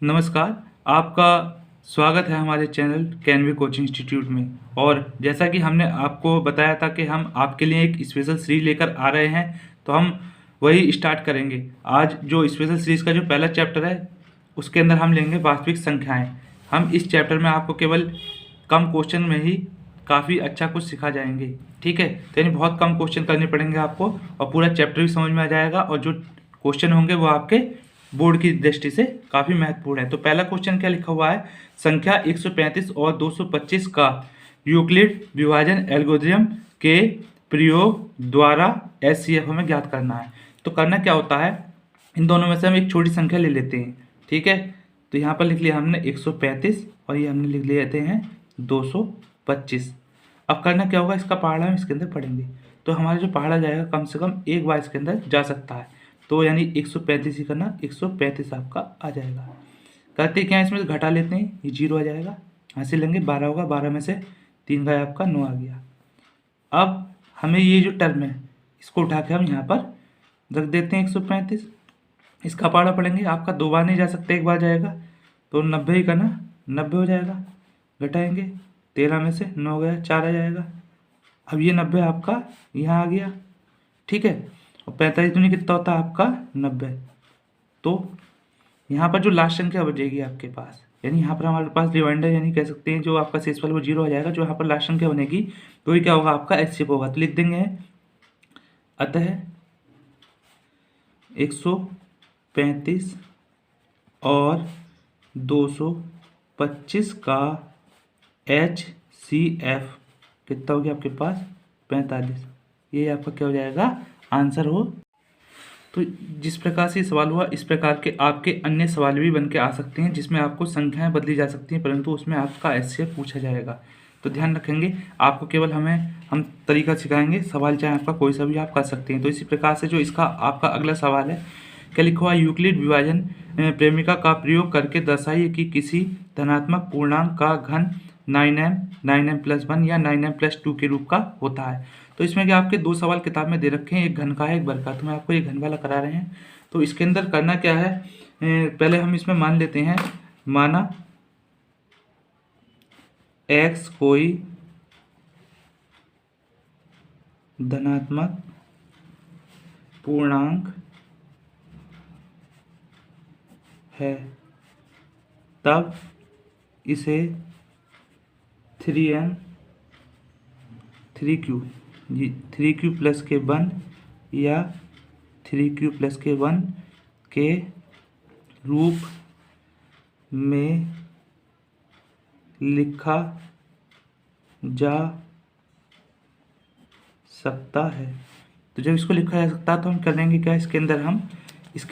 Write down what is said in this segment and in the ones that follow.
नमस्कार। आपका स्वागत है हमारे चैनल कैनवे कोचिंग इंस्टीट्यूट में। और जैसा कि हमने आपको बताया था कि हम आपके लिए एक स्पेशल सीरीज लेकर आ रहे हैं, तो हम वही स्टार्ट करेंगे। आज जो स्पेशल सीरीज का जो पहला चैप्टर है, उसके अंदर हम लेंगे वास्तविक संख्याएं। हम इस चैप्टर में आपको केवल कम क्वेश्चन में ही काफ़ी अच्छा कुछ सिखा जाएंगे। ठीक है, तो यानी बहुत कम क्वेश्चन करने पड़ेंगे आपको और पूरा चैप्टर भी समझ में आ जाएगा। और जो क्वेश्चन होंगे वो आपके बोर्ड की दृष्टि से काफ़ी महत्वपूर्ण है। तो पहला क्वेश्चन क्या लिखा हुआ है, संख्या 135 और 225 का यूक्लिड विभाजन एल्गोरिथम के प्रयोग द्वारा एचसीएफ हमें ज्ञात करना है। तो करना क्या होता है, इन दोनों में से हम एक छोटी संख्या ले लेते हैं। ठीक है, तो यहाँ पर लिख लिया हमने 135 और ये हमने लिख लेते हैं 225। अब करना क्या होगा, इसका पहाड़ा हम इसके अंदर पढ़ेंगे। तो हमारा जो पहाड़ा जाएगा कम से कम एक बार इसके अंदर जा सकता है। तो यानी 135 ही करना, 135 आपका आ जाएगा। करते क्या है, इसमें से घटा लेते हैं, ये 0 आ जाएगा। यहाँ से लेंगे 12 होगा, 12 में से 3 गया आपका 9 आ गया। अब हमें ये जो टर्म है इसको उठा के हम यहाँ पर रख देते हैं 135। इसका पहाड़ा पढ़ेंगे, आपका 2 बार नहीं जा सकता, एक बार जाएगा। तो 90 ही करना, 90 हो जाएगा। घटाएंगे, 13 में से 9 गया, 4 आ जाएगा। अब ये 90 आपका यहाँ आ गया। ठीक है, और 45 दूनी कितना होता है आपका 90। तो यहाँ पर जो लास्ट संख्या बचेगी आपके पास, यानी यहाँ पर हमारे पास रिमाइंडर यानी कह सकते हैं जो आपका शेषफल वो 0 हो जाएगा। जो यहाँ पर लास्ट संख्या बनेगी तो ये क्या होगा, आपका एचसीएफ होगा। तो लिख देंगे, अतः 135 और 225 का HCF कितना हो गया आपके पास 45। ये आपका क्या हो जाएगा, आंसर हो। तो जिस प्रकार से सवाल हुआ, इस प्रकार के आपके अन्य सवाल भी बन के आ सकते हैं जिसमें आपको संख्याएं बदली जा सकती हैं, परंतु उसमें आपका एचसीएफ पूछा जाएगा। तो ध्यान रखेंगे, आपको केवल हम तरीका सिखाएंगे, सवाल चाहे आपका कोई सा भी आप कर सकते हैं। तो इसी प्रकार से जो इसका आपका अगला सवाल है, क्या लिखा हुआ, यूक्लिड विभाजन प्रेमिका का प्रयोग करके दर्शाइए कि किसी धनात्मक पूर्णांक का घन 9m 9m+1 या 9m+2 के रूप का होता है। तो इसमें क्या आपके दो सवाल किताब में दे रखे हैं, एक घन का है एक वर्ग का। तो मैं आपको ये घन वाला करा रहे हैं। तो इसके अंदर करना क्या है, पहले हम इसमें मान लेते हैं, माना x कोई धनात्मक पूर्णांक है, तब इसे 3n 3q जी 3q प्लस के 1 या 3q प्लस के 1 के रूप में लिखा जा सकता है। तो जब इसको लिखा जा सकता है तो हम करेंगे क्या, इसके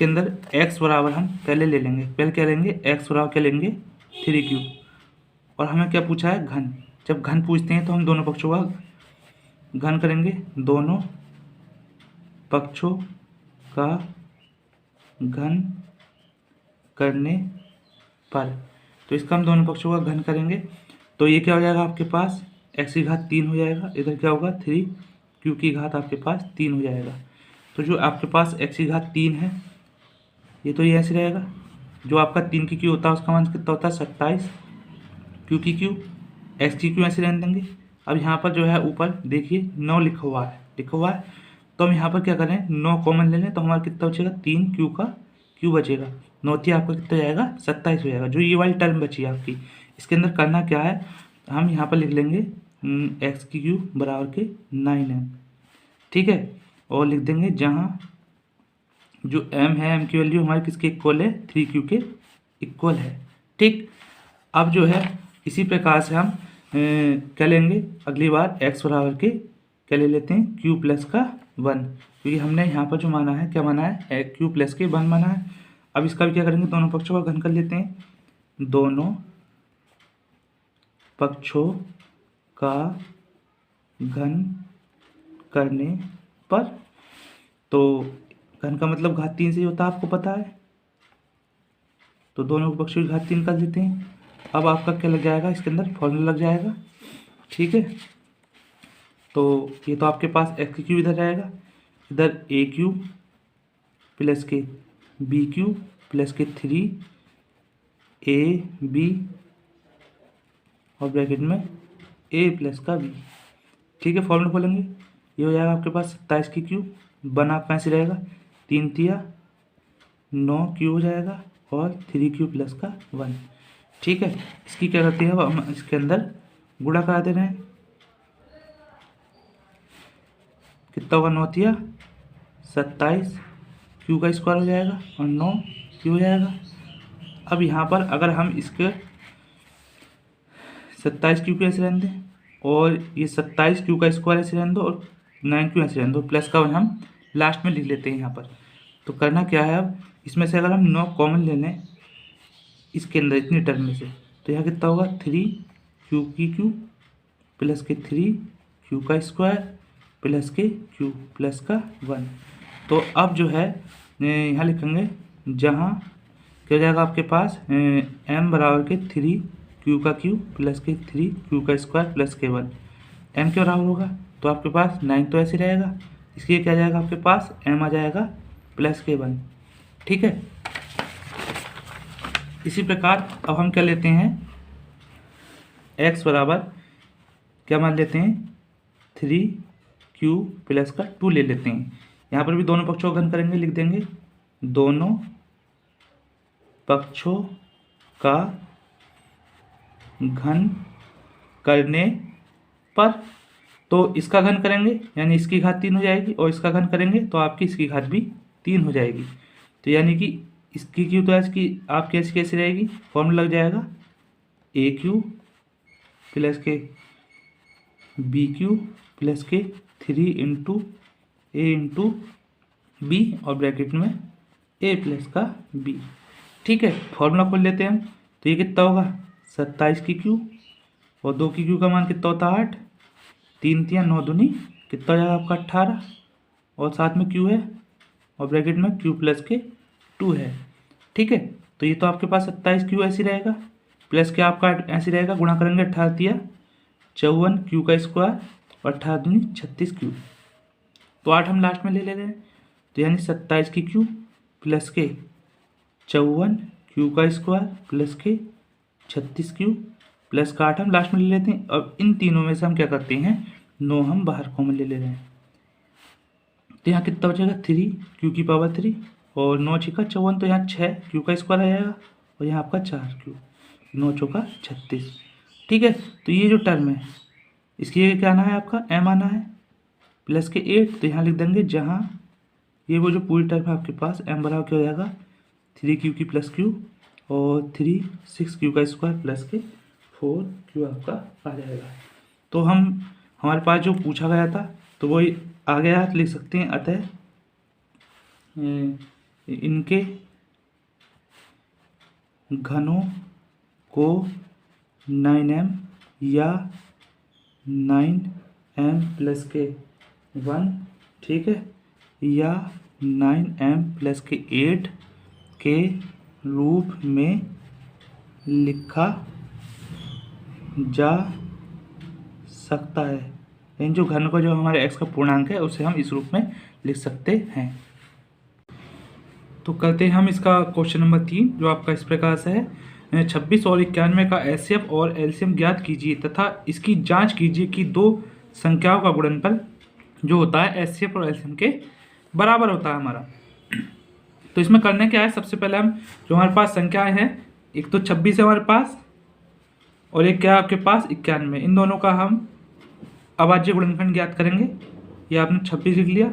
अंदर x बराबर हम पहले ले लेंगे। पहले क्या लेंगे, x बराबर क्या लेंगे 3q। और हमें क्या पूछा है, घन। जब घन पूछते हैं तो हम दोनों पक्षों का घन करेंगे, दोनों पक्षों का घन करने पर। तो इसका हम दोनों पक्षों का घन करेंगे तो ये क्या हो जाएगा आपके पास, x की घात 3 हो जाएगा। इधर क्या होगा 3q की घात आपके पास 3 हो जाएगा। तो जो आपके पास x की घात 3 है, ये तो ये ऐसे रहेगा। जो आपका 3 की q होता है उसका मान कितना होता है 27, q की q, x की q ऐसे रहने देंगे। अब यहाँ पर जो है ऊपर देखिए 9 लिखा हुआ है। तो हम यहाँ पर क्या करें, 9 कॉमन ले लें तो हमारा कितना बचेगा, 3q का q बचेगा। 9 आपका कितना जाएगा 27 हो जाएगा। जो ये वाली टर्म बची आपकी, इसके अंदर करना क्या है, हम यहाँ पर लिख लेंगे x की q बराबर के 9m। ठीक है, और लिख देंगे जहाँ जो m है, m की वैल्यू हमारे किसके इक्वल है, 3q के इक्वल है। ठीक, अब जो है इसी प्रकार से हम क्या लेंगे, अगली बार x बराबर के क्या ले लेते हैं, q प्लस का 1, क्योंकि हमने यहाँ पर जो माना है, क्या माना है, q प्लस के 1 माना है। अब इसका भी क्या करेंगे, दोनों पक्षों का घन कर लेते हैं, दोनों पक्षों का घन करने पर। तो घन का मतलब घात 3 से ही होता है, आपको पता है। तो दोनों पक्षों की घात 3 कर देते हैं। अब आपका क्या लग जाएगा, इसके अंदर फॉर्मूला लग जाएगा। ठीक है, तो ये तो आपके पास एक्स क्यू इधर जाएगा, इधर ए क्यू प्लस के बी क्यू प्लस के 3 ए बी और ब्रैकेट में ए प्लस का बी। ठीक है, फॉर्मूला खोलेंगे, ये हो जाएगा आपके पास 27 की क्यूब, वन आपका ऐसे रहेगा, 3 तिया 9 क्यूब हो जाएगा और 3 क्यूब प्लस का 1। ठीक है, इसकी क्या करती है, अब हम इसके अंदर गुणा करा दे रहे हैं। कितना होगा, 9 तिया 27 क्यू का स्क्वायर हो जाएगा और 9 क्यू हो जाएगा। अब यहाँ पर अगर हम इसके 27 क्यू को ऐसे रहने दें और ये 27 क्यू का स्क्वायर ऐसे रहने दो और 9 क्यू ऐसे रहने दो, प्लस का 1 हम लास्ट में लिख लेते हैं यहाँ पर। तो करना क्या है, अब इसमें से अगर हम 9 कॉमन ले लें इसके अंदर इतनी टर्म में से, तो यहाँ कितना होगा, 3 क्यू की क्यू प्लस के 3 क्यू का स्क्वायर प्लस के क्यू प्लस का 1। तो अब जो है यहाँ लिखेंगे, जहाँ क्या हो जाएगा आपके पास m बराबर के 3 क्यू का क्यू प्लस के 3 क्यू का स्क्वायर प्लस के 1। m के बराबर होगा तो आपके पास 9 तो ऐसे रहेगा, इसलिए क्या जाएगा आपके पास m आ जाएगा प्लस के 1। ठीक है, इसी प्रकार अब हम क्या लेते हैं, x बराबर क्या मान लेते हैं, 3 क्यू प्लस का 2 ले लेते हैं। यहाँ पर भी दोनों पक्षों का घन करेंगे, लिख देंगे दोनों पक्षों का घन करने पर, तो इसका घन करेंगे यानी इसकी घात 3 हो जाएगी और इसका घन करेंगे तो आपकी इसकी घात भी 3 हो जाएगी। तो यानी कि इसकी क्यू तो इसकी आपकी ऐसी कैसी रहेगी, फॉर्मूला लग जाएगा ए क्यू प्लस के बी क्यू प्लस के 3 इंटू ए इंटू बी और ब्रैकेट में ए प्लस का बी। ठीक है, फॉर्मूला खोल लेते हैं हम, तो ये कितना होगा, 27 की क्यू और 2 की क्यू का मान कितना होता है 8, 3 तिया 9 दूनी कितना हो जाएगा आपका 18 और साथ में क्यू है और ब्रैकेट में क्यू प्लस के 2 है। ठीक है, तो ये तो आपके पास 27 क्यू ऐसी रहेगा प्लस के आपका ऐसे रहेगा, गुणा करेंगे 18 तिया 54 क्यू का स्क्वायर और 18 दूनी 36 क्यू, तो 8 हम लास्ट में ले रहे हैं, तो यानी 27 की क्यू प्लस के 54 क्यू का स्क्वायर प्लस के 36 क्यू प्लस का 8 हम लास्ट में ले लेते हैं। अब इन तीनों में से हम क्या करते हैं, 9 हम बाहर कॉमन ले रहे हैं, तो यहाँ कितना बचेगा 3 क्यू की पावर 3 और 9 छिका 54, तो यहाँ 6 क्यू का स्क्वायर आ जाएगा और यहाँ आपका 4 क्यू, 9 चौका 36। ठीक है, तो ये जो टर्म है इसकी क्या आना है आपका m आना है प्लस के 8, तो यहाँ लिख देंगे जहाँ ये वो जो पूरी टर्म है आपके पास m बराबर क्या हो जाएगा 3 क्यू की प्लस क्यू और 6 क्यू का स्क्वायर प्लस के 4 क्यू आपका आ जाएगा। तो हम हमारे पास जो पूछा गया था तो वही आ गया, लिख सकते हैं, अतः इनके घनों को 9m या 9m प्लस के 1, ठीक है, या 9m प्लस के 8 के रूप में लिखा जा सकता है। इन जो घन को जो हमारे x का पूर्णांक है उसे हम इस रूप में लिख सकते हैं। तो करते हैं हम इसका क्वेश्चन नंबर 3, जो आपका इस प्रकार से है, 26 और 91 का एचसीएफ और एलसीएम ज्ञात कीजिए तथा इसकी जांच कीजिए कि दो संख्याओं का गुणनफल जो होता है एचसीएफ और एलसीएम के बराबर होता है हमारा। तो इसमें करने क्या है, सबसे पहले हम जो हमारे पास संख्याएं हैं, एक तो 26 है हमारे पास और एक क्या है आपके पास 91, इन दोनों का हम अभाज्य गुणनफल ज्ञात करेंगे। ये आपने 26 लिख लिया,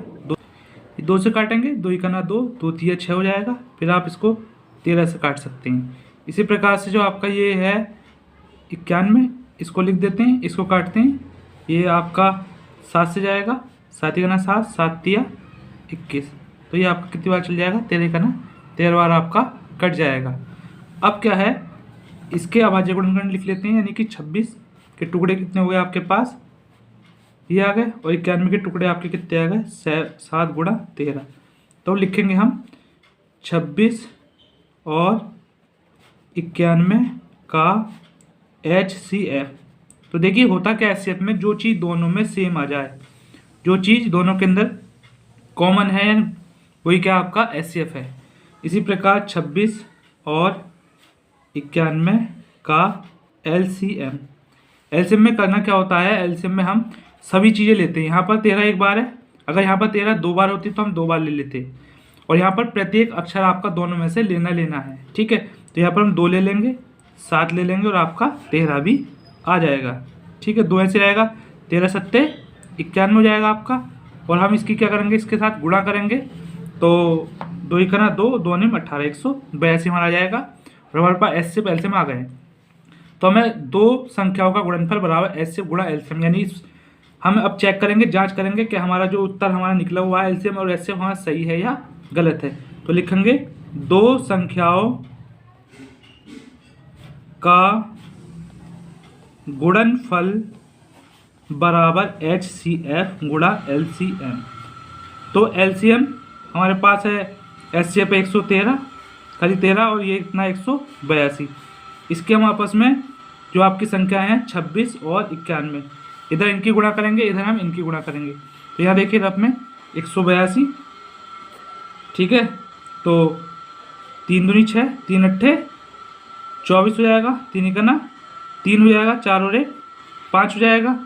2 से काटेंगे, 2 का ना 2, 2 तिया 6 हो जाएगा, फिर आप इसको 13 से काट सकते हैं। इसी प्रकार से जो आपका ये है 91, इसको लिख देते हैं, इसको काटते हैं, ये आपका 7 से जाएगा, 7 का ना 7, 7 तिया 21, तो ये आपका कितनी बार चल जाएगा, 13 का ना 13 बार आपका कट जाएगा। अब क्या है, इसके अभाज्य गुणनफल लिख लेते हैं, यानी कि 26 के टुकड़े कितने हो गए आपके पास, ये आ गए, और 91 के टुकड़े आपके कितने आ गए, 7 गुणा 13। तो लिखेंगे हम 26 और 91 का HCF। तो देखिए होता क्या HCF में, जो चीज़ दोनों में सेम आ जाए, जो चीज़ दोनों के अंदर कॉमन है, वही क्या आपका HCF है। इसी प्रकार 26 और 91 का LCM। एलसीएम में करना क्या होता है, एलसीएम में हम सभी चीज़ें लेते हैं। यहाँ पर 13 एक बार है, अगर यहाँ पर 13 दो बार होती तो हम दो बार ले लेते, और यहाँ पर प्रत्येक अक्षर आपका दोनों में से लेना है। ठीक है, तो यहाँ पर हम 2 ले लेंगे, 7 ले लेंगे और आपका 13 भी आ जाएगा। ठीक है, 2 ऐसे रहेगा, 13 सत्ते 91 हो जाएगा आपका। और हम इसकी क्या करेंगे, इसके साथ गुणा करेंगे, तो 2 1 2, 2 9 18, 182 हमारा आ जाएगा। और हमारे पास एस से एलसीएम आ गए, तो हमें दो संख्याओं का गुणनफल बराबर एलसीएम गुणा एलसीएम, यानी हम अब चेक करेंगे, जांच करेंगे कि हमारा जो उत्तर हमारा निकला हुआ है एलसीएम और एलसीएम हमारा सही है या गलत है। तो लिखेंगे दो संख्याओं का गुणनफल बराबर HCF गुणा LCM। तो LCM हमारे पास है HCF 113, खाली 13, और ये इतना 182। इसके हम आपस में जो आपकी संख्या है 26 और 91, इधर इनकी गुणा करेंगे, इधर हम इनकी गुणा करेंगे। तो यहाँ देखिए रफ में 182। ठीक है, तो 3 दूनी 6, 3 अट्ठे 24 हो जाएगा, 3 इकना 3 हो जाएगा, 4 और 1 5 हो जाएगा।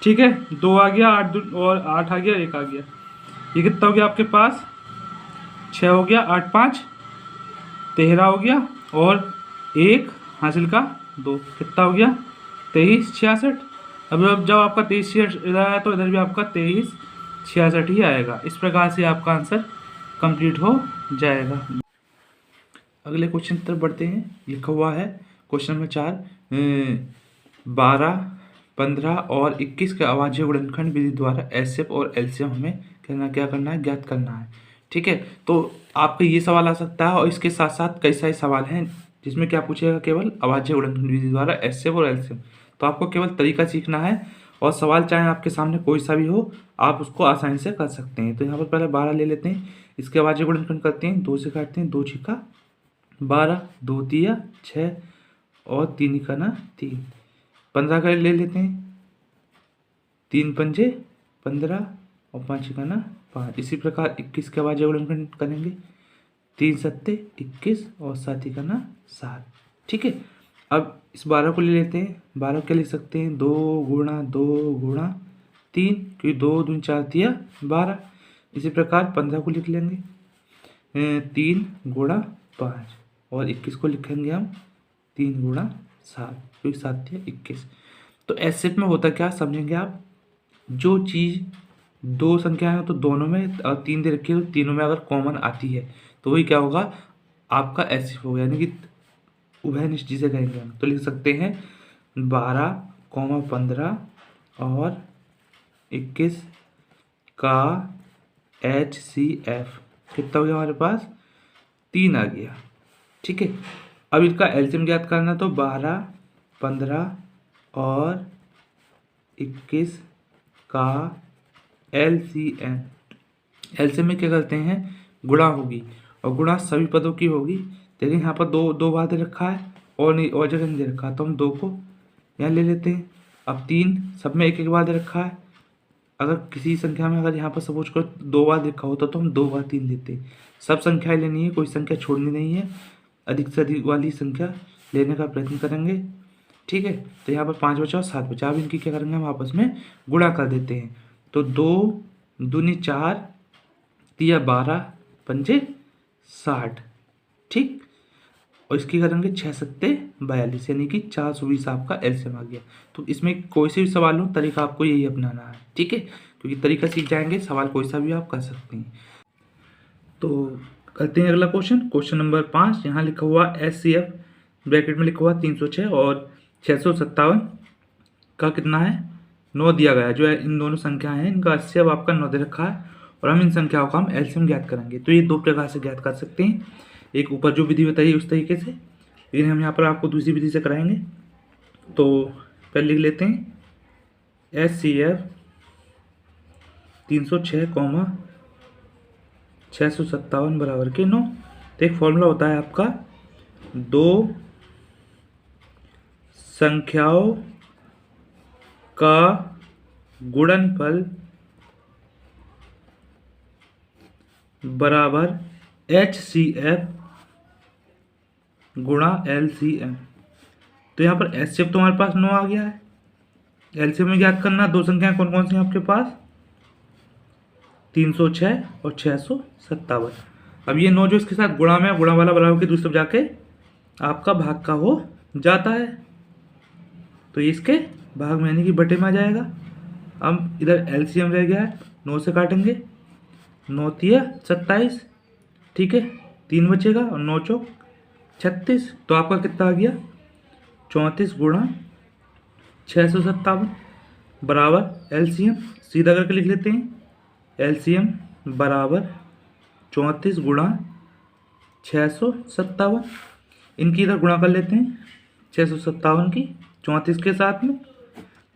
ठीक है, 2 आ गया, 8 और 8 आ गया, 1 आ गया। ये कितना हो गया आपके पास, 6 हो गया, 8 5 13 हो गया, और 1 हासिल का 2, कितना हो गया 23 66। अब जब आपका 23 66 इधर आया तो इधर भी आपका 23 66 ही आएगा। इस प्रकार से आपका आंसर कंप्लीट हो जाएगा। अगले क्वेश्चन की तरफ बढ़ते हैं। लिखा हुआ है क्वेश्चन नंबर 4, 12 15 और 21 के अभाज्य गुणनखंड विधि द्वारा एचसीएफ और एलसीएम हमें क्या करना है, ज्ञात करना है। ठीक है, तो आपका ये सवाल आ सकता है, और इसके साथ साथ कई सारे सवाल हैं जिसमें क्या पूछेगा, केवल अभाज्य गुणनखंड विधि द्वारा एचसीएफ और एलसीएम। तो आपको केवल तरीका सीखना है, और सवाल चाहे आपके सामने कोई सा भी हो, आप उसको आसानी से कर सकते हैं। तो यहाँ पर पहले 12 ले लेते हैं, इसके अभाज्य गुणनखंड करते हैं, 2 से काटते हैं, 2 छिका 12, 2 तिया 6 और 3 इकाना 3। 15 का ले लेते हैं, 3 पंजे 15 और 5 इकाना 5। इसी प्रकार 21 के अभाज्य गुणनखंड करेंगे, 3 सत्ते 21 और 7 इकाना 7। ठीक है, अब इस 12 को ले लेते हैं, 12 के लिख सकते हैं 2 गुणा 2 गुणा 3, क्योंकि 2 दूनी 4 तिया 12। इसी प्रकार 15 को लिख लेंगे 3 गुणा 5, और 21 को लिखेंगे हम 3 गुणा 7, क्योंकि 7 तिया 21। तो एचसीएफ में होता क्या समझेंगे आप, जो चीज़ दो संख्या है तो दोनों में, और 3 दे रखी है तो तीनों में अगर कॉमन आती है तो वही क्या होगा, आपका एचसीएफ होगा, यानी कि उभयनिष्ठ जिसे कहेंगे हम। तो लिख सकते हैं 12, 15 और 21 का HCF कितना हो गया हमारे पास, 3 आ गया। ठीक है, अब इसका एलसीएम ज्ञात करना, तो 12, 15 और 21 का LCM। एलसीएम में क्या करते हैं, गुणा होगी, और गुणा सभी पदों की होगी, लेकिन यहाँ पर दो बार दे रखा है और नहीं, और जगह नहीं दे रखा, तो हम 2 को यहाँ ले लेते हैं। अब 3 सब में एक एक बार दे रखा है, अगर किसी संख्या में अगर यहाँ पर सपोज करो 2 बार लिखा होता तो हम 2 बार 3 लेते हैं। सब संख्याएं लेनी है, कोई संख्या छोड़नी नहीं है, अधिक से अधिक वाली संख्या लेने का प्रयत्न करेंगे। ठीक है, तो यहाँ पर 5 बचा और 7 बचा, अब इनकी क्या करेंगे, हम आपस में गुणा कर देते हैं। तो 2 दूनी 4 तिया 12 पंजे 60। ठीक, और इसकी करेंगे 6 सत्ते 42, यानी कि 420 आपका एलसीएम आ गया। तो इसमें कोई से भी सवाल हो, तरीका आपको यही अपनाना है। ठीक है, क्योंकि तरीका सीख जाएंगे, सवाल कोई सा भी आप कर सकते हैं। तो करते हैं अगला क्वेश्चन, क्वेश्चन नंबर 5। यहाँ लिखा हुआ HCF ब्रैकेट में लिखा हुआ 306 और 657 का कितना है, 9 दिया गया है। जो है इन दोनों संख्या हैं, इनका HCF आपका 9 दे रखा है, और हम इन संख्याओं का हम एलसीएम ज्ञात करेंगे। तो ये 2 प्रकार से ज्ञात कर सकते हैं, एक ऊपर जो विधि बताइए उस तरीके से, लेकिन हम यहाँ पर आपको दूसरी विधि से कराएंगे। तो पहले लिख लेते हैं HCF 306, 657 बराबर के 9। तो एक फॉर्मूला होता है आपका, 2 संख्याओं का गुणनफल बराबर HCF गुणा LCM। तो यहाँ पर HCF तो हमारे पास 9 आ गया है। LCM में ज्ञात करना, दो संख्याएं कौन कौन सी हैं आपके पास, 306 और 657। अब ये 9 जो इसके साथ गुणा में, गुणा वाला बराबर के दूसरी तरफ जाके आपका भाग का हो जाता है, तो इसके भाग में यानी कि बटे में आ जाएगा। अब इधर LCM रह गया है, 9 से काटेंगे, 9 तिया 27, ठीक है, 3 बचेगा और 9 चौक 36। तो आपका कितना आ गया, 34 गुणा 657 बराबर LCM। सीधा करके लिख लेते हैं, LCM बराबर 34 गुणा 657। इनकी इधर गुणा कर लेते हैं, 657 की 34 के साथ में,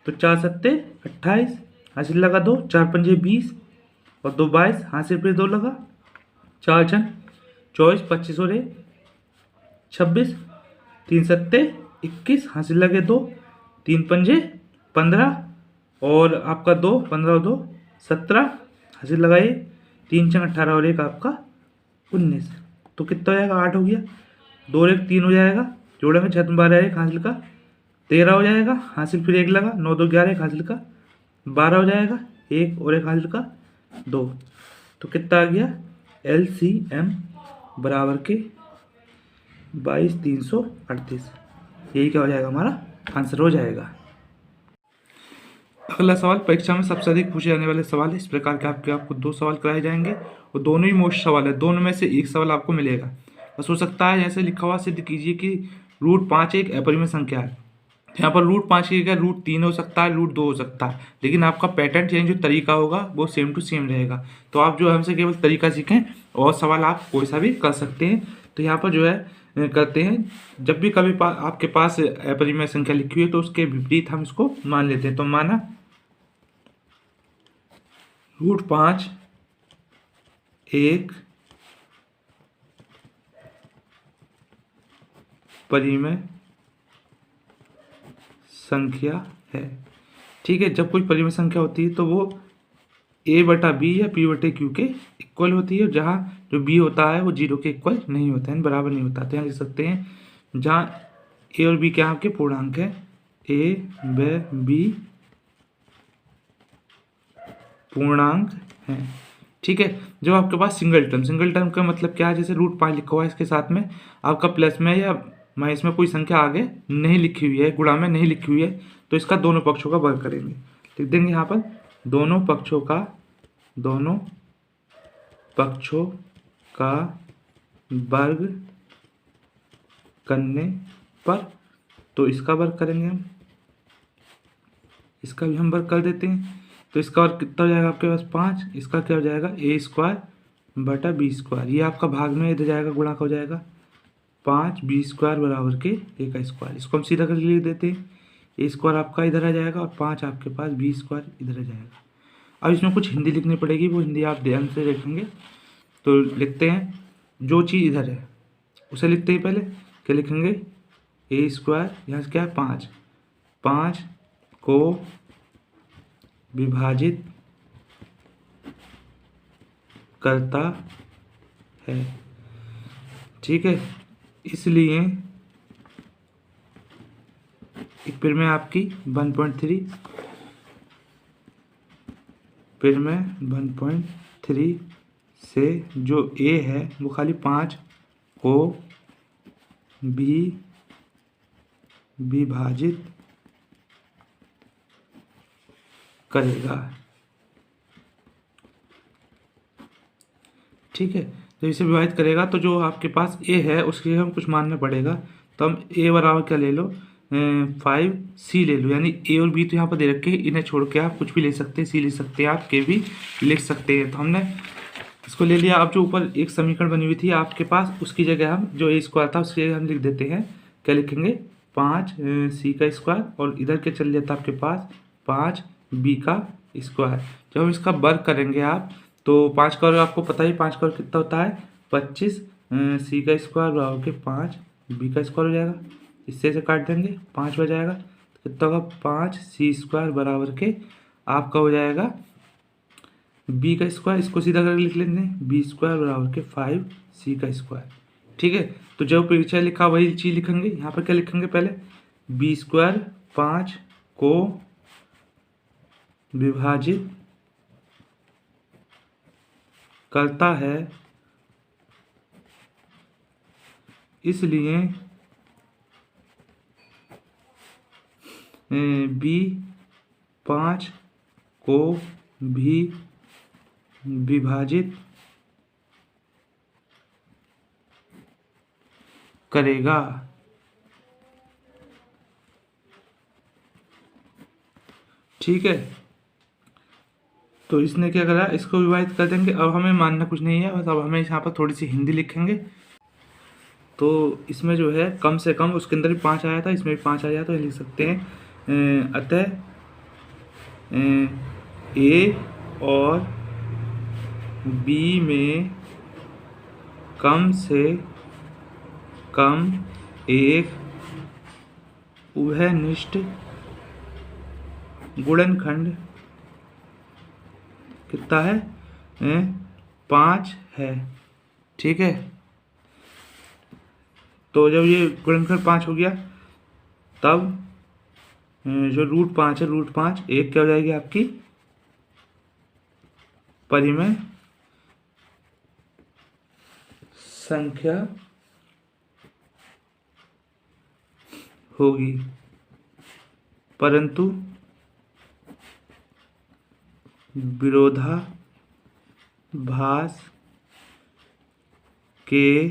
तो 4 सत्ते 28, हासिल लगा 2, 4 पंजे 20 और 2 22, हासिल फिर 2 लगा, 4 छन 24, 25 और 1 26, 3 सत्ते 21, हासिल लगे 2, 3 पंजे 15 और आपका 2, 15 और 2 17, हासिल लगाइए, 3 छंग 18 और 1 आपका 19। तो कितना हो जाएगा, 8 हो गया, 2 और 1 3 हो जाएगा, जोड़ेंगे 6 12 1 हासिल का 13 हो जाएगा, हासिल फिर 1 लगा, 9 2 11 1 हासिल का 12 हो जाएगा, 1 और 1 हासिल का 2। तो कितना आ गया, LCM बराबर के 22,338। यही क्या हो जाएगा, हमारा आंसर हो जाएगा। अगला सवाल परीक्षा में सबसे अधिक पूछे जाने वाले सवाल है। इस प्रकार के आपको 2 सवाल कराए जाएंगे और दोनों ही मोस्ट सवाल है, दोनों में से एक सवाल आपको मिलेगा। बस हो सकता है जैसे लिखा हुआ, सिद्ध कीजिए कि √5 एक अपरिमेय संख्या है। यहाँ पर √5 की जगह √3 हो सकता है, √2 हो सकता है, लेकिन आपका पैटर्न चेंज, जो तरीका होगा वो सेम टू सेम रहेगा। तो आप जो हमसे केवल तरीका सीखें और सवाल आप कोई सा भी कर सकते हैं। तो यहाँ पर जो है करते हैं, जब भी कभी आपके पास अपरिमेय संख्या लिखी हुई है तो उसके विपरीत हम इसको मान लेते हैं। तो माना √5 एक परिमेय संख्या है, ठीक है। जब कोई परिमेय संख्या होती है तो वो A/B या P/Q के इक्वल होती है, जहाँ जो B होता है वो 0 के इक्वल नहीं होता है, बराबर नहीं होता। तो यहाँ लिख सकते हैं, जहाँ A और B क्या आपके पूर्णांक है, A व B पूर्णांक है, ठीक है। जब आपके पास सिंगल टर्म का मतलब क्या है, जैसे √5 लिखा हुआ है, इसके साथ में आपका प्लस में या माइनस में कोई संख्या आगे नहीं लिखी हुई है, गुणा में नहीं लिखी हुई है, तो इसका दोनों पक्षों का वर्ग करेंगे। लिख देंगे यहाँ पर दोनों पक्षों का वर्ग करने पर, तो इसका वर्ग करेंगे हम, इसका भी हम वर्ग कर देते हैं। तो इसका वर्ग कितना हो जाएगा आपके पास 5, इसका क्या हो जाएगा A² / B²। ये आपका भाग में इधर जाएगा, गुणा का हो जाएगा 5B² बराबर के A²। इसको हम सीधा कर लिख देते हैं, A² आपका इधर आ जाएगा और 5 आपके पास B² इधर आ जाएगा। अब इसमें कुछ हिंदी लिखनी पड़ेगी, वो हिंदी आप ध्यान से देखेंगे। तो लिखते हैं, जो चीज़ इधर है उसे लिखते हैं, पहले क्या लिखेंगे, A², यहाँ से क्या है 5 को विभाजित करता है, ठीक है। इसलिए एक फिर में आपकी 1.3, फिर में 1.3 से जो A है वो खाली 5 को भी विभाजित करेगा, ठीक है। जब इसे विभाजित करेगा तो जो आपके पास A है उसके लिए हम कुछ मानना पड़ेगा। तो हम A बराबर क्या ले लो, 5C ले लो, यानी A और B तो यहाँ पर दे रखे हैं, इन्हें छोड़ के आप कुछ भी ले सकते हैं, C ले सकते हैं, आप K भी लिख सकते हैं। तो हमने इसको ले लिया। अब जो ऊपर एक समीकरण बनी हुई थी आपके पास, उसकी जगह हम जो A² था उसकी जगह हम लिख देते हैं, क्या लिखेंगे 5C² और इधर क्या चल जाता है आपके पास 5B²। जब हम इसका वर्ग करेंगे आप, तो 5 का वर्ग आपको पता ही, 5 का वर्ग कितना होता है 25, C² बराबर के 5B² हो जाएगा। इससे से काट देंगे 5 हो जाएगा, तो कितना होगा 5C² बराबर के आपका हो जाएगा B²। इसको सीधा करके लिख लेंगे B² बराबर के 5C²। ठीक है, तो जो पीछे लिखा वही चीज़ लिखेंगे। यहाँ पर क्या लिखेंगे, पहले b² 5 को विभाजित करता है, इसलिए b5 को भी विभाजित करेगा। ठीक है, तो इसने क्या करा, इसको विभाजित कर देंगे। अब हमें मानना कुछ नहीं है, बस अब हमें यहाँ पर थोड़ी सी हिंदी लिखेंगे। तो इसमें जो है कम से कम, उसके अंदर भी 5 आया था, इसमें भी 5 आया, तो ये लिख सकते हैं अतः ए और बी में कम से कम एक उभयनिष्ठ गुणनखंड कितना है, 5 है। ठीक है, तो जब ये गुणनखंड 5 हो गया, तब जो √5 है, √5 एक क्या हो जाएगी आपकी परिमेय संख्या होगी, परंतु विरोधाभास के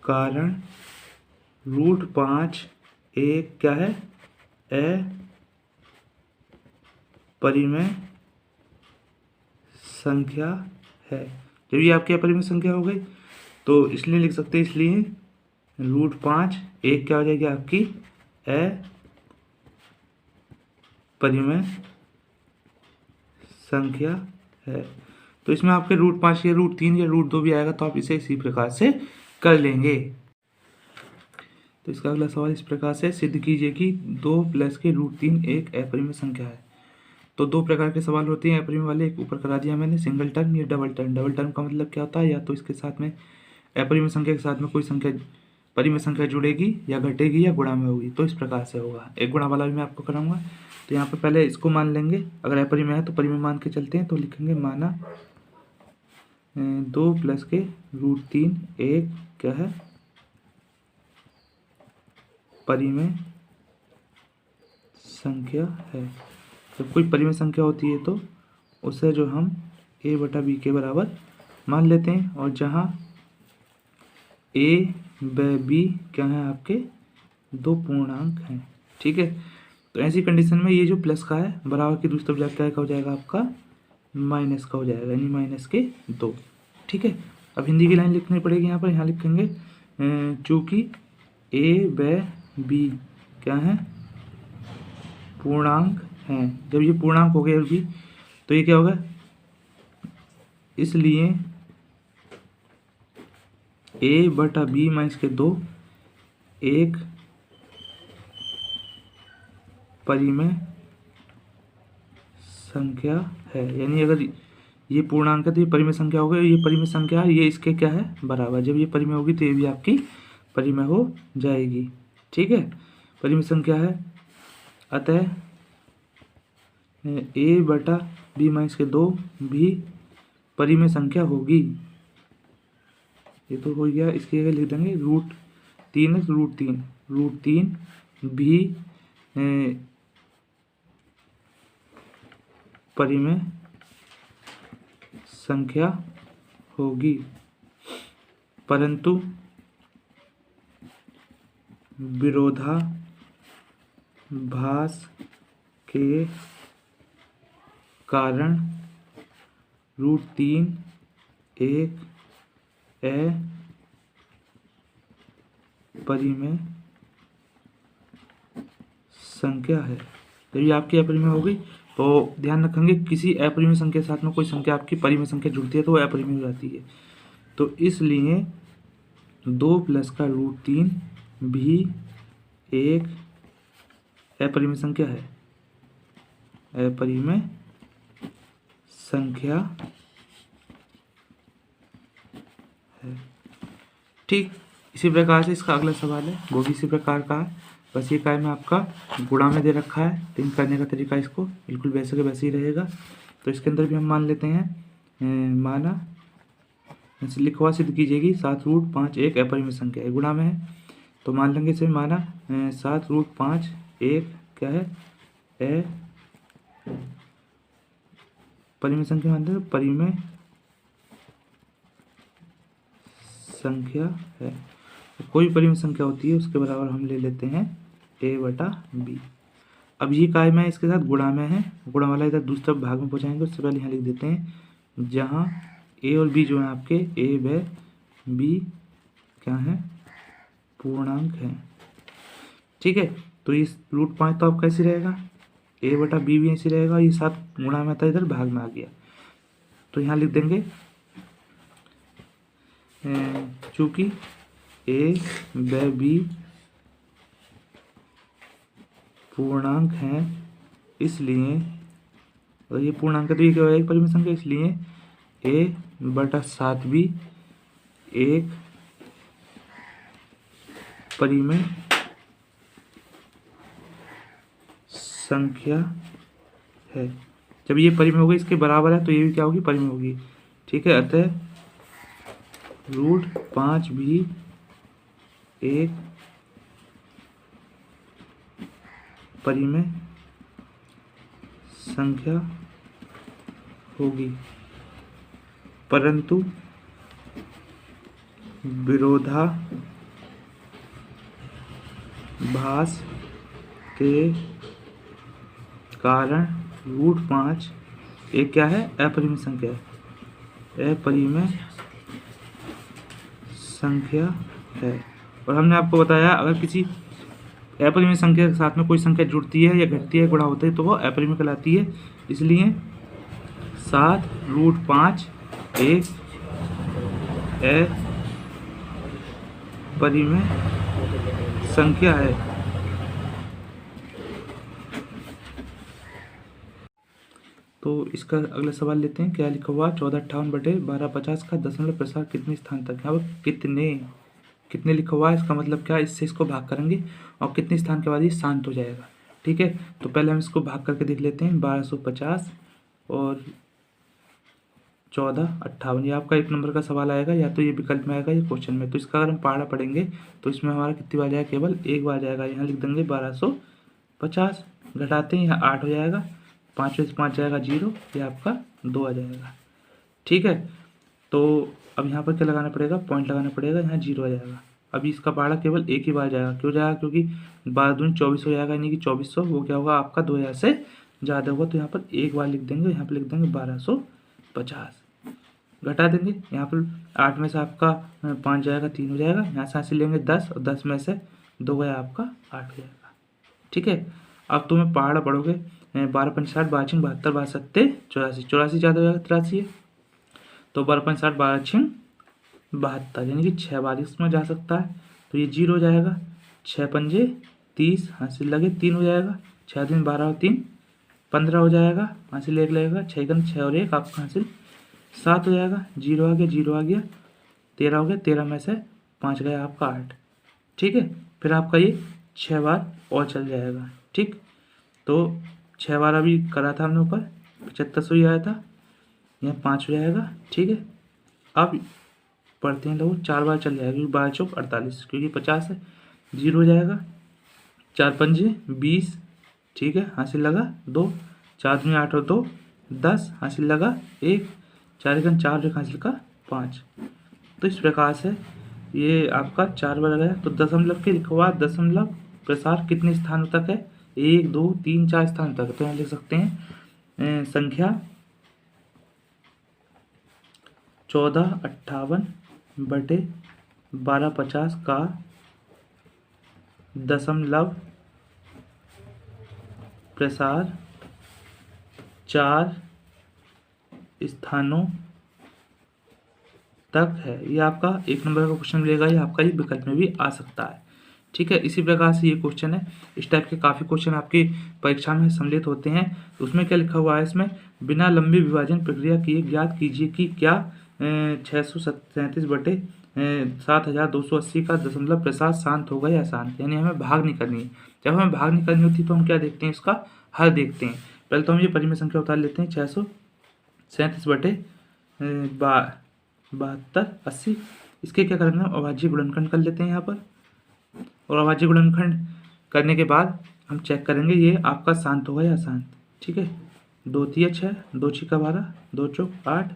कारण √5 एक क्या है, अपरिमेय संख्या है। जब ये आपकी अपरिमेय संख्या हो गई, तो इसलिए लिख सकते हैं, इसलिए √5 एक क्या हो जाएगी आपकी अपरिमेय संख्या है। तो इसमें आपके √5 या √3 या √2 भी आएगा, तो आप इसे इसी प्रकार से कर लेंगे। तो इसका अगला सवाल इस प्रकार से, सिद्ध कीजिए कि 2 + के √3 एक अपरिमेय संख्या है। तो 2 प्रकार के सवाल होते हैं अपरिमेय वाले, एक ऊपर करा दिया मैंने, सिंगल टर्म या डबल टर्म। डबल टर्म का मतलब क्या होता है, या तो इसके साथ में अपरिमेय संख्या के साथ में कोई संख्या परिमेय संख्या जुड़ेगी या घटेगी या गुणा में होगी, तो इस प्रकार से होगा। एक गुणा वाला भी मैं आपको कराऊंगा। तो यहाँ पर पहले इसको मान लेंगे, अगर अपरिमेय है तो परिमेय मान के चलते हैं। तो लिखेंगे माना 2 + के √3 एक क्या है, परिमेय संख्या है। जब कोई परिमेय संख्या होती है तो उसे जो हम a/b के बराबर मान लेते हैं, और जहाँ a व b क्या है आपके 2 पूर्णांक हैं। ठीक है, तो ऐसी कंडीशन में ये जो प्लस का है, बराबर की दूसरी तरफ जाकर क्या हो जाएगा आपका, माइनस का हो जाएगा, यानी -2। ठीक है, अब हिंदी की लाइन लिखनी पड़ेगी यहाँ पर। यहाँ लिखेंगे चूँकि a व b क्या है, पूर्णांक हैं। जब ये पूर्णांक हो गए भी, तो ये क्या होगा, इसलिए a/b-2 एक परिमेय संख्या है। यानी अगर ये पूर्णांक है तो ये परिमेय संख्या हो गई, ये परिमेय संख्या है, ये इसके क्या है, बराबर। जब ये परिमेय होगी तो ये भी आपकी परिमेय हो जाएगी। ठीक है, परिमेय संख्या है, अतः a/b-2 भी परिमेय संख्या होगी। ये तो हो गया, इसके जगह लिख देंगे √3 भी परिमेय संख्या होगी, परंतु विरोधाभास के कारण √3 एक अपरिमेय संख्या है। जब ये आपकी अपरिमेय हो गई, तो ध्यान रखेंगे किसी अपरिमेय संख्या के साथ में कोई संख्या आपकी परिमेय संख्या जुड़ती है तो वो अपरिमेय हो जाती है। तो इसलिए 2 + का √3 भी एक अपरिमेय संख्या है, अपरिमेय संख्या है। ठीक इसी प्रकार से इसका अगला सवाल है, वो भी इसी प्रकार का है, बस ये काय में आपका गुणा में दे रखा है, तो इन करने का तरीका इसको बिल्कुल वैसे के वैसे ही रहेगा। तो इसके अंदर भी हम मान लेते हैं माना लिखवा सिद्ध कीजिएगी 7√5 एक अपरिमेय संख्या है, गुणा में है, तो मान लेंगे इसे माना 7√5 एक क्या है परिमेय संख्या, मतलब परिमेय संख्या है। तो कोई परिमेय संख्या होती है उसके बराबर हम ले लेते हैं a/b। अब ये काय में इसके साथ गुणा में है, गुणा वाला इधर दूसरे भाग में पहुंचाएंगे, उससे पहले यहाँ लिख देते हैं जहाँ a और b जो है आपके a व b क्या है पूर्णांक है। ठीक है, तो ये √5 तो आपका ऐसे रहेगा, a/b भी ऐसे रहेगा, ये 7 गुणा में था इधर भाग में आ गया, तो यहाँ लिख देंगे चूँकि a व b पूर्णांक हैं इसलिए, और ये पूर्णांक है तो ये क्या होगा एक परिमेय संख्या, इसलिए a/7b एक परिमेय संख्या है। जब ये परिमेय होगी इसके बराबर है तो ये भी क्या होगी परिमेय होगी। ठीक है, अतः √5 भी एक परिमेय संख्या होगी, परंतु विरोधाभास के कारण √5 एक क्या है अपरिमेय संख्या है, अपरिमेय संख्या है। और हमने आपको बताया अगर किसी अपरिमेय संख्या के साथ में कोई संख्या जुड़ती है या घटती है गुणा होता है तो वो अपरिमेय कहलाती है। इसलिए 7√5 एक अपरिमेय संख्या है। तो इसका अगला सवाल लेते हैं, क्या लिखा हुआ 1458/1250 का दशमलव प्रसार कितने स्थान तक है। अब कितने लिखा हुआ है, इसका मतलब क्या, इससे इसको भाग करेंगे और कितने स्थान के बाद ये शांत हो जाएगा। ठीक है, तो पहले हम इसको भाग करके देख लेते हैं, 1250 और 1458, ये आपका 1 नंबर का सवाल आएगा, या तो ये विकल्प में आएगा या क्वेश्चन में। तो इसका अगर हम पहाड़ा पढ़ेंगे तो इसमें हमारा कितनी बार जाएगा, केवल एक बार जाएगा। यहाँ लिख देंगे 1250, घटाते हैं यहाँ 8 हो जाएगा, 5 में से 5 जाएगा 0, ये आपका 2 आ जाएगा। ठीक है, तो अब यहाँ पर क्या लगाना पड़ेगा, पॉइंट लगाना पड़ेगा, यहाँ 0 आ जाएगा। अभी इसका पहाड़ा केवल एक ही बार जाएगा, क्यों जाएगा, क्योंकि 12×2 24 हो जाएगा, यानी कि 2400, वो क्या होगा आपका 2000 से ज़्यादा होगा, तो यहाँ पर एक बार लिख देंगे, यहाँ पर लिख देंगे 1250, घटा देंगे, यहाँ पर 8 में से आपका 5 जाएगा 3 हो जाएगा, यहाँ से हासिल लेंगे 10 और 10 में से 2 गया आपका 8 हो जाएगा। ठीक है, अब तुम्हें पहाड़ा पढ़ोगे 12×5 = 12 × 72 = 84, 84 ज़्यादा हो जाएगा 83 है, तो 12×5 = 12×6 = 72, यानी कि 6 बार इसमें जा सकता है, तो ये 0 हो जाएगा। 6×5 = 30, हासिल लगे 3 हो जाएगा, 6 दिन 12 और 3 15 हो जाएगा, हासिल 1 लगेगा, 6 और 1 आपका हासिल 7 हो जाएगा, 0 आ गया 0 आ गया, 13 हो गया, 13 में से 5 गया आपका 8। ठीक है, फिर आपका ये 6 बार और चल जाएगा। ठीक, तो 6 बार अभी करा था हमने ऊपर, 7500 ही आया था, यहाँ 5 हो जाएगा। ठीक है, अब पढ़ते हैं लोग, 4 बार चल जाएगा, क्योंकि 12 चौक 48, क्योंकि 50 है, 0 हो जाएगा, 4×5 = 20, ठीक है, हासिल लगा 2, 4 दूनी 8 और 2 10, हासिल लगा 1, 4 × 4 हासिल का 5। तो इस प्रकार से ये आपका 4 बार गया। तो दशमलव के लिखा हुआ दशमलव प्रसार कितने स्थानों तक है, 1 2 3 4 स्थान तक। तो यहाँ लिख सकते हैं संख्या 1458/1250 का दशमलव प्रसार 4 स्थानों तक है। ये आपका 1 नंबर का क्वेश्चन मिलेगा, ये आपका ये विकल्प में भी आ सकता है। ठीक है, इसी प्रकार से ये क्वेश्चन है, इस टाइप के काफ़ी क्वेश्चन आपकी परीक्षा में सम्मिलित होते हैं। तो उसमें क्या लिखा हुआ है, इसमें बिना लंबी विभाजन प्रक्रिया किए ज्ञात कीजिए कि क्या 637/1 7280 का दशमलव प्रसाद शांत होगा या अशांत, यानी हमें भाग नहीं करनी है। जब हमें भाग नहीं करनी होती तो हम क्या देखते हैं, इसका हल देखते हैं। पहले तो हम ये परिमेय संख्या उतार लेते हैं, 637 बटे 7280। इसके क्या करेंगे, हम अभाज्य गुणनखंड कर लेते हैं यहाँ पर, और अभाज्य गुणनखंड करने के बाद हम चेक करेंगे ये आपका शांत होगा या अशांत। ठीक है, 2 तिया 6, 2 छिका 12, 2 चौक 8,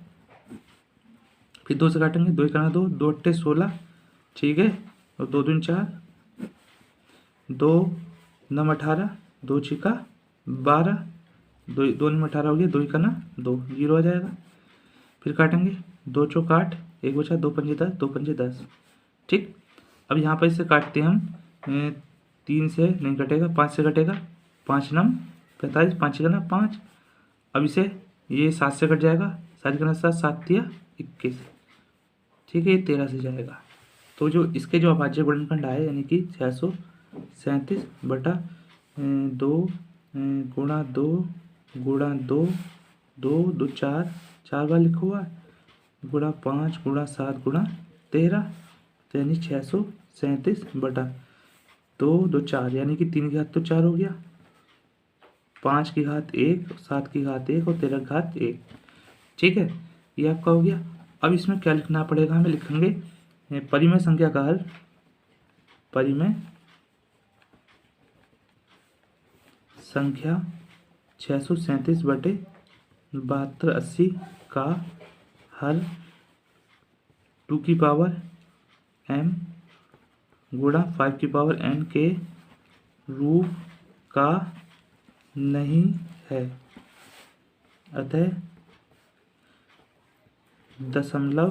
फिर 2 से काटेंगे, 2 करना 2, 2 अट्ठे 16। ठीक है, और 2 दूनी 4, 2 नम 18, 2 छिका 12, 2 नम 18 हो गया, 2 करना 2, 0 आ जाएगा। फिर काटेंगे, 2 चौक 8, 1 बचा, 2 पंजे 10, 2 पंजे 10। ठीक, अब यहाँ पर इसे काटते हैं हम, 3 से नहीं कटेगा, 5 से कटेगा, 5 नम 45, 5 करना 5। अब इसे ये 7 से कट जाएगा, 7 करना 7, 7 तिया 21। ठीक है, ये 13 से जाएगा। तो जो इसके जो अभाज्य गुणनखंड आए, यानी कि 637 बटा 2 गुणा 2 गुणा 2, 2 2 4, 4 बार लिखा हुआ है, गुणा 5 गुणा 7 गुणा 13, तो यानी 637 बटा 2 2 4, यानी कि 3 की घात तो 4 हो गया, 5 की घात 1, 7 की घात 1 और 13 की घात 1। ठीक है, ये आपका हो गया। अब इसमें क्या लिखना पड़ेगा, हमें लिखेंगे परिमेय संख्या का हल, परिमेय संख्या 637 बटे 7280 का हल 2 की पावर m गुणा 5 की पावर n के रूप का नहीं है, अतः दशमलव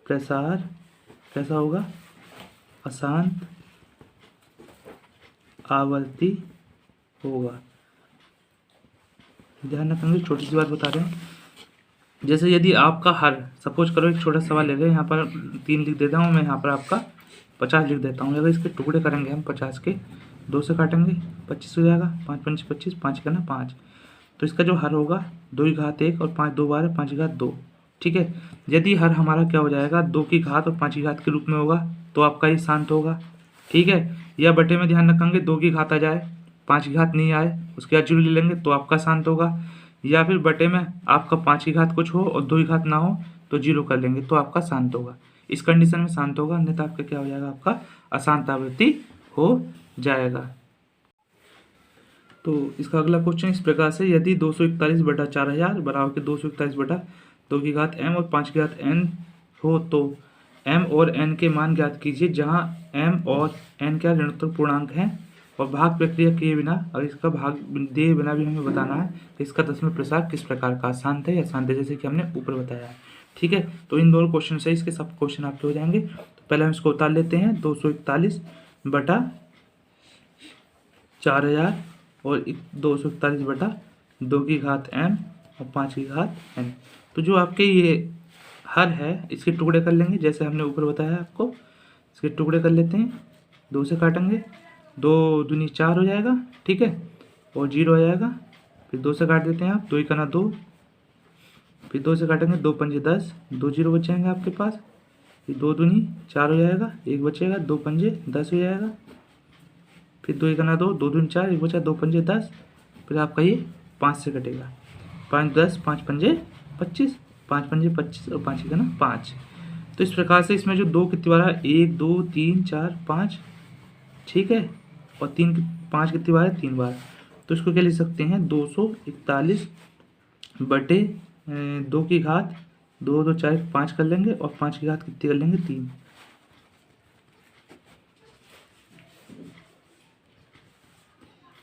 प्रसार कैसा होगा, अशांत आवर्ती होगा। ध्यान रखेंगे, छोटी सी बात बता रहे हैं, जैसे यदि आपका हर, सपोज करो एक छोटा सवाल ले लें, यहाँ पर 3 लिख देता हूँ मैं, यहाँ पर आपका 50 लिख देता हूँ। अगर इसके टुकड़े करेंगे हम 50 के, 2 से काटेंगे 25 हो जाएगा, 5 पंच 25, 5 करना 5। तो इसका जो हर होगा 2 की घात 1 और 5 2 12, 5 की घात 2। ठीक है, यदि हर हमारा क्या हो जाएगा, 2 की घात और 5 की घात के रूप में होगा तो आपका ये शांत होगा। ठीक है, या बटे में ध्यान रखेंगे 2 की घात आ जाए, 5 की घात नहीं आए, उसके बाद 0 ले लेंगे तो आपका शांत होगा, या फिर बटे में आपका 5 की घात कुछ हो और 2 की घात ना हो तो 0 कर लेंगे तो आपका शांत होगा। इस कंडीशन में शांत होगा, अन्यथा आपका क्या हो जाएगा, आपका अशांत आवृत्ति हो जाएगा। तो इसका अगला क्वेश्चन इस प्रकार से, यदि 241 बटा 4000 बराबर के 241 बटा 2 की घात m और 5 की घात n हो तो m और n के मान ज्ञात कीजिए, जहां m और n क्या ऋणात्मक पूर्णांक हैं, और भाग प्रक्रिया किए बिना, और इसका भाग दिए बिना भी हमें बताना है कि इसका दशमलव प्रसार किस प्रकार का, शांत है या अशांत है, जैसे कि हमने ऊपर बताया है। ठीक है, तो इन दोनों क्वेश्चन से इसके सब क्वेश्चन आपके हो जाएंगे। तो पहले हम इसको उतार लेते हैं, 241 बटा 4000 और 241 बटा 2 की घात m और 5 की घात n। तो जो आपके ये हर है, इसके टुकड़े कर लेंगे, जैसे हमने ऊपर बताया आपको, इसके टुकड़े कर लेते हैं, 2 से काटेंगे, 2 दूनी 4 हो जाएगा। ठीक है, और 0 आ जाएगा, फिर 2 से काट देते हैं आप, 2 करना 2, फिर 2 से काटेंगे, 2 पंजे 10, 2 0 बचेंगे आपके पास, फिर 2 दूनी 4 हो जाएगा, 1 बचेगा, 2 पंजे 10 हो जाएगा, फिर 2 करना 2, 2 दूनी 4, 1 बचा, 2 पंजे 10, फिर आपका ये 5 से कटेगा, 5 10, 5 पंजे 25, 5 पंजे 25 और 5 करना 5। तो इस प्रकार से इसमें जो 2 कितनी बार है, 1 2 3 4 5, ठीक है, और 5 कितनी बार है, 3 बार। तो इसको क्या लिख सकते हैं, 241 बटे 2 की घात 2 2 4 5 कर लेंगे, और 5 की घात कितनी कर लेंगे, 3।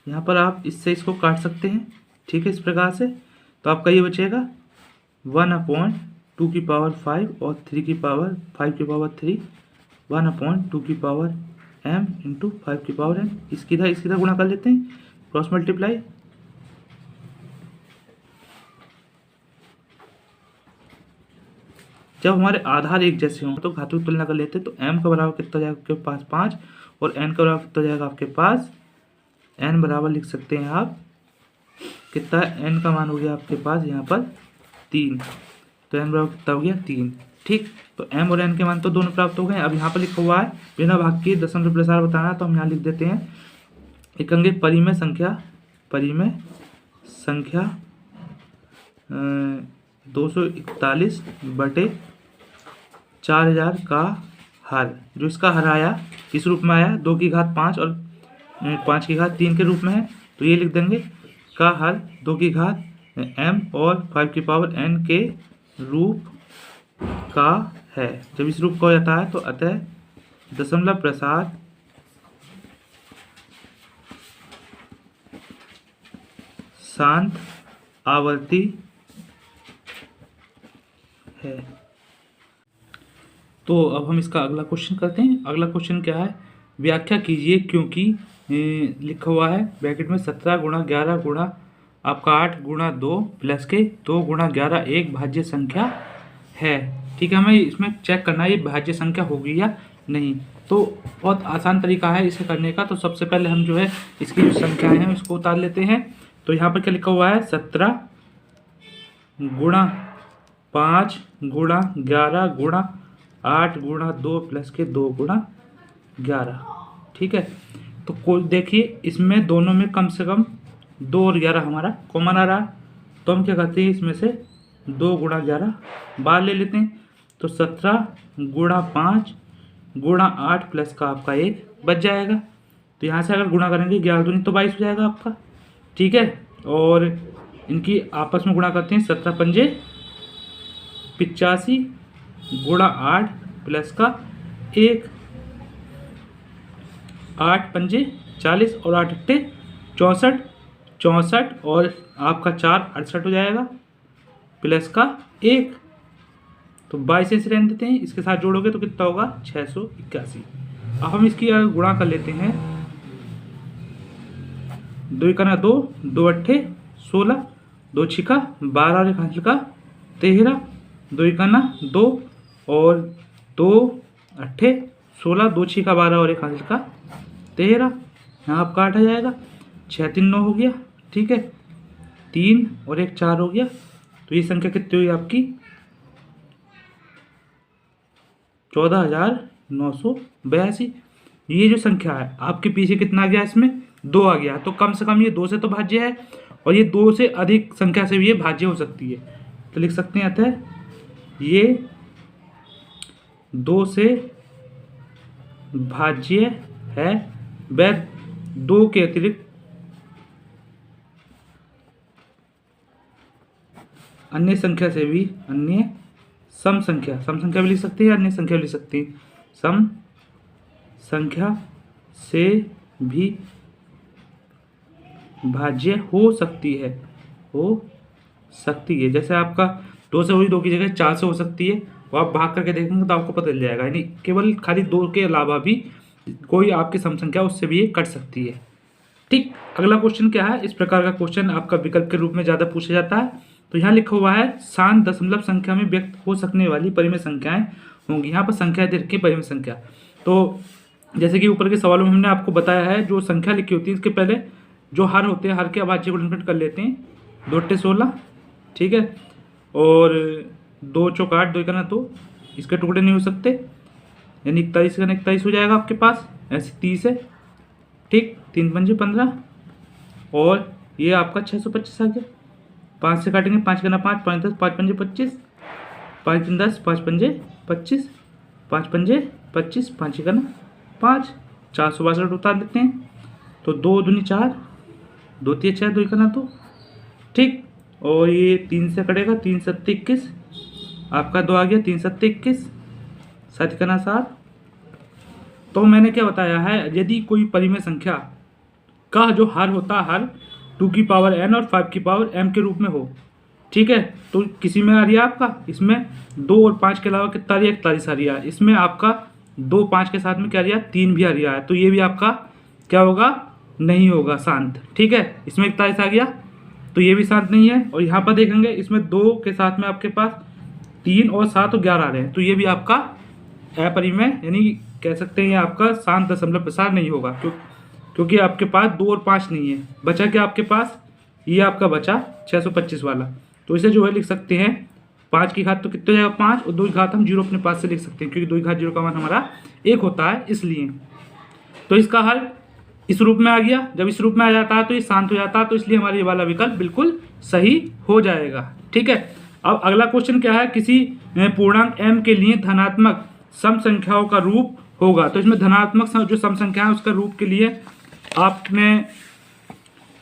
यहाँ पर आप इससे इसको काट सकते हैं। ठीक है, इस प्रकार से तो आपका ये बचेगा 1/2 की पावर 5 और 3 की पावर 5 की पावर 3, 1/2 की पावर m इंटू 5 की पावर n। इसकी इधर गुणा कर लेते हैं, क्रॉस मल्टीप्लाई, जब हमारे आधार एक जैसे हों तो घातों की तुलना कर लेते हैं। तो m का बराबर कितना जाएगा आपके पास 5, और n का बराबर कितना जाएगा आपके पास, n बराबर लिख सकते हैं आप, कितना n का मान हो गया आपके पास यहाँ पर 3, तो n बराबर कितना हो गया 3। ठीक, तो m और n के मान तो दोनों प्राप्त हो गए। अब यहाँ पर लिखा हुआ है बिना भाग के दशमलव प्रसार बताना, तो हम यहाँ लिख देते हैं, लिखेंगे परिमेय संख्या 241/4000 का हर, जो इसका हर आया किस रूप में आया, 2 की घात 5 और 5 की घात 3 के रूप में है, तो ये लिख देंगे का हर 2 की घात m और 5 की पावर n के रूप का है। जब इस रूप का हो जाता है तो अतः दशमलव प्रसार शांत आवर्ती है। तो अब हम इसका अगला क्वेश्चन करते हैं। अगला क्वेश्चन क्या है, व्याख्या कीजिए क्योंकि लिखा हुआ है ब्रैकेट में 17 गुणा 11 गुणा आपका 8 गुणा 2 प्लस के 2 गुणा 11 एक भाज्य संख्या है। ठीक है, हमें इसमें चेक करना है ये भाज्य संख्या होगी या नहीं। तो बहुत आसान तरीका है इसे करने का। तो सबसे पहले हम जो है इसकी जो संख्याएं हैं उसको उतार लेते हैं। तो यहाँ पर क्या लिखा हुआ है, 17 गुणा 5 गुणा 11 गुणा 8 गुणा 2 प्लस के 2 गुणा 11। ठीक है, तो कोई देखिए इसमें दोनों में कम से कम 2 और 11 हमारा कॉमन आ रहा है, तो हम क्या करते हैं इसमें से 2 गुणा 11 बाहर ले लेते हैं। तो 17 गुणा 5 गुणा 8 प्लस का आपका 1 बच जाएगा। तो यहाँ से अगर गुणा करेंगे 11 दूनी तो 22 हो जाएगा आपका। ठीक है, और इनकी आपस में गुणा करते हैं, 17 पंजे 85 गुणा 8 प्लस का 1, 8 पंजे 40 और 8 अट्ठे 64, 64 और आपका 4 68 हो जाएगा प्लस का 1। तो 22 से रहने देते हैं, इसके साथ जोड़ोगे तो कितना होगा 681। अब हम इसकी गुणा कर लेते हैं, 2 का 2, 2 अट्ठे 16, 2 छिका 12 और 1 हाथ का 13, 2 का 2 और 2 अट्ठे 16, 2 छिका 12 और 1 हाथ का 13, यहाँ आपका 8 आ जाएगा, 6 3 9 हो गया। ठीक है, 3 और 1 4 हो गया। तो ये संख्या कितनी हुई आपकी 14,982। ये जो संख्या है आपके पीछे कितना आ गया, इसमें 2 आ गया। तो कम से कम ये 2 से तो भाज्य है, और ये 2 से अधिक संख्या से भी ये भाज्य हो सकती है। तो लिख सकते हैं अतः ये 2 से भाज्य है, वह 2 के अतिरिक्त अन्य संख्या से भी, अन्य सम संख्या भी लिख सकते हैं, अन्य संख्या भी लिख सकते हैं, सम संख्या से भी भाज्य हो सकती है। जैसे आपका 2 से हुई, 2 की जगह 4 से हो सकती है, वो आप भाग करके देखेंगे तो आपको पता चल जाएगा। यानी केवल खाली 2 के अलावा भी कोई आपकी सम संख्या उससे भी ये कट सकती है। ठीक, अगला क्वेश्चन क्या है, इस प्रकार का क्वेश्चन आपका विकल्प के रूप में ज़्यादा पूछा जाता है। तो यहाँ लिखा हुआ है शांत दशमलव संख्या में व्यक्त हो सकने वाली परिमेय संख्याएं होंगी। यहाँ पर संख्या दे रखी है परिमेय संख्या। तो जैसे कि ऊपर के सवालों में हमने आपको बताया है, जो संख्या लिखी होती है इसके पहले जो हर होते हैं, हर के अभाज्य को डिनोट कर लेते हैं, 2 अट्ठे 16। ठीक है, और 2 चौक 8, 2 का 2, इसके टुकड़े नहीं हो सकते, यानी 41 का 41 हो जाएगा आपके पास, ऐसे 30 है। ठीक, 3 पंजे 15 और ये आपका 625 आ गया। 5 से काटेंगे, 5 का 5, 5 10, 5 पंजे 25, 5 3 10, 5 पंजे 25, 5 पंजे 25, 5 का 5, 462 उतार लेते हैं। तो 2 दूनी 4, 2 3 6, 2 का 2। ठीक, और ये 3 से कटेगा, 3 7 21, आपका 2 आ गया, 3 7 21, 7 का 7। तो मैंने क्या बताया है, यदि कोई परिमेय संख्या का जो हर होता है, हर 2 की पावर n और 5 की पावर m के रूप में हो, ठीक है, तो किसी में आ रही है आपका, इसमें 2 और 5 के अलावा कितना आ रही है, 41 आ रही है। इसमें आपका 2 5 के साथ में क्या आ रहा है, 3 भी आ रहा है, तो ये भी आपका क्या होगा, नहीं होगा शांत। ठीक है, इसमें 41 आ गया तो ये भी शांत नहीं है। और यहाँ पर देखेंगे इसमें 2 के साथ में आपके पास 3 और 7 और 11 आ रहे हैं, तो ये भी आपका अपरिमेय, यानी कह सकते हैं ये आपका शांत दशमलव प्रसार नहीं होगा, क्योंकि आपके पास 2 और 5 नहीं है। बचा क्या आपके पास, ये आपका बचा 625 वाला। तो इसे जो है लिख सकते हैं 5 की घात तो कितने हो जाएगा 5, और 2 की घात हम 0 अपने पास से लिख सकते हैं, क्योंकि 2 की घात 0 का मान हमारा 1 होता है इसलिए। तो इसका हल इस रूप में आ गया। जब इस रूप में आ जाता है तो ये शांत हो जाता है, तो इसलिए हमारा ये वाला विकल्प बिल्कुल सही हो जाएगा। ठीक है। अब अगला क्वेश्चन क्या है, किसी पूर्णांक m के लिए धनात्मक सम संख्याओं का रूप होगा। तो इसमें धनात्मक जो सम संख्या है उसका रूप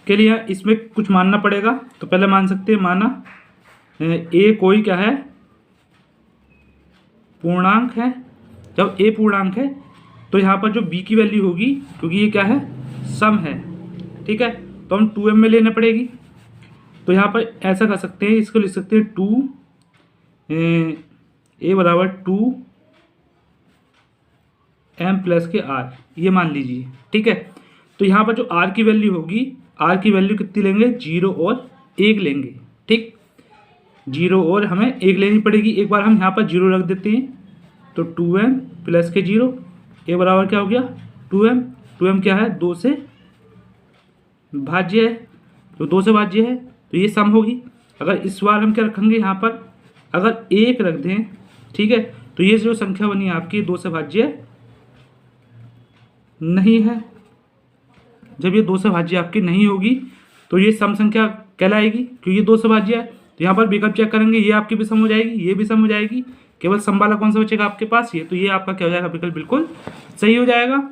के लिए इसमें कुछ मानना पड़ेगा। तो पहले मान सकते हैं, माना a कोई क्या है, पूर्णांक है। जब a पूर्णांक है तो यहाँ पर जो b की वैल्यू होगी, क्योंकि ये क्या है, सम है, ठीक है, तो हम 2m में लेना पड़ेगी। तो यहाँ पर ऐसा कर सकते हैं, इसको लिख सकते हैं 2 a बराबर 2m प्लस के r, ये मान लीजिए। ठीक है। तो यहाँ पर जो r की वैल्यू होगी, r की वैल्यू कितनी लेंगे, 0 और 1 लेंगे। ठीक, 0 और हमें 1 लेनी पड़ेगी। एक बार हम यहाँ पर 0 रख देते हैं, तो 2m प्लस के 0, a बराबर क्या हो गया 2m। 2m क्या है, 2 से भाज्य है, तो 2 से भाज्य है, तो ये सम होगी। अगर इस बार हम क्या रखेंगे, यहाँ पर अगर 1 रख दें, ठीक है, तो ये जो संख्या बनी आपकी 2 से भाज्य नहीं है। जब ये 2 से भाज्य आपकी नहीं होगी तो ये सम संख्या कहलाएगी, क्योंकि 2 से भाज्य है। तो यहाँ पर विकल्प चेक करेंगे, ये आपकी भी सम हो जाएगी, ये भी सम हो जाएगी, केवल सम वाला कौन सा बचेगा आपके पास, ये। तो ये आपका क्या हो जाएगा, विकल्प बिल्कुल सही हो जाएगा।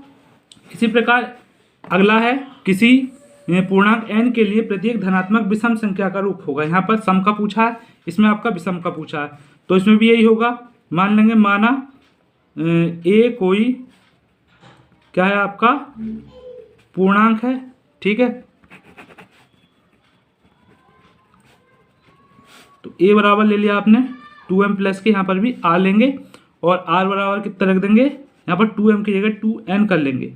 इसी प्रकार अगला है, किसी पूर्णांक n के लिए प्रत्येक धनात्मक विषम संख्या का रूप होगा। यहाँ पर सम का पूछा है, इसमें आपका विषम का पूछा है, तो इसमें भी यही होगा। मान लेंगे, माना a कोई क्या है, आपका पूर्णांक है, ठीक है। तो a बराबर ले लिया आपने 2m प्लस के, यहाँ पर भी r लेंगे, और r बराबर कितना रख देंगे, यहाँ पर 2m की जगह 2n कर लेंगे।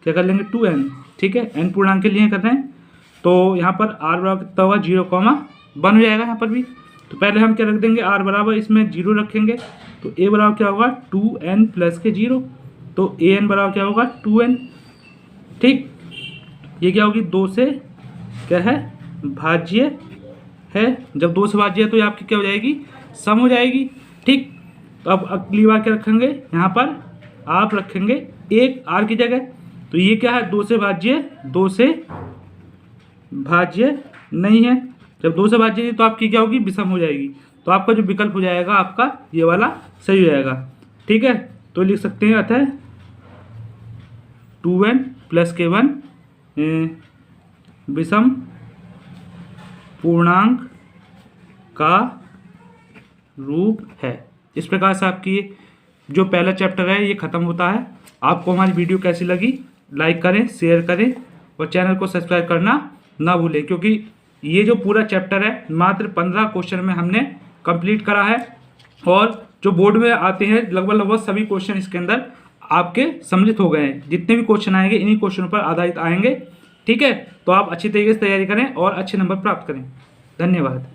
क्या कर लेंगे, 2n, ठीक है, n पूर्णांक के लिए कर रहे हैं। तो यहाँ पर r बराबर कितना होगा, 0,1 हो जाएगा यहाँ पर भी। तो पहले हम क्या रख देंगे, r बराबर इसमें 0 रखेंगे, तो a बराबर क्या होगा 2n प्लस के 0, तो an बराबर क्या होगा 2n। ठीक, ये क्या होगी, 2 से क्या है, भाज्य है। जब 2 से भाज्य है तो ये आपकी क्या हो जाएगी, सम हो जाएगी। ठीक, तो अब अगली बार क्या रखेंगे, यहाँ पर आप रखेंगे 1 r की जगह, तो ये क्या है, 2 से भाज्य, 2 से भाज्य नहीं है। जब 2 से भाज्य नहीं तो आपकी क्या होगी, विषम हो जाएगी। तो आपका जो विकल्प हो जाएगा आपका ये वाला सही हो जाएगा। ठीक है, तो लिख सकते हैं, अतः 2n प्लस के 1 विषम पूर्णांक का रूप है। इस प्रकार से आपकी जो पहला चैप्टर है ये ख़त्म होता है। आपको हमारी वीडियो कैसी लगी, लाइक करें, शेयर करें, और चैनल को सब्सक्राइब करना ना भूलें, क्योंकि ये जो पूरा चैप्टर है मात्र 15 क्वेश्चन में हमने कंप्लीट करा है, और जो बोर्ड में आते हैं लगभग सभी क्वेश्चन इसके अंदर आपके सम्मिलित हो गए हैं। जितने भी क्वेश्चन आएंगे इन्हीं क्वेश्चनों पर आधारित आएंगे। ठीक है, तो आप अच्छी तरीके से तैयारी करें और अच्छे नंबर प्राप्त करें। धन्यवाद।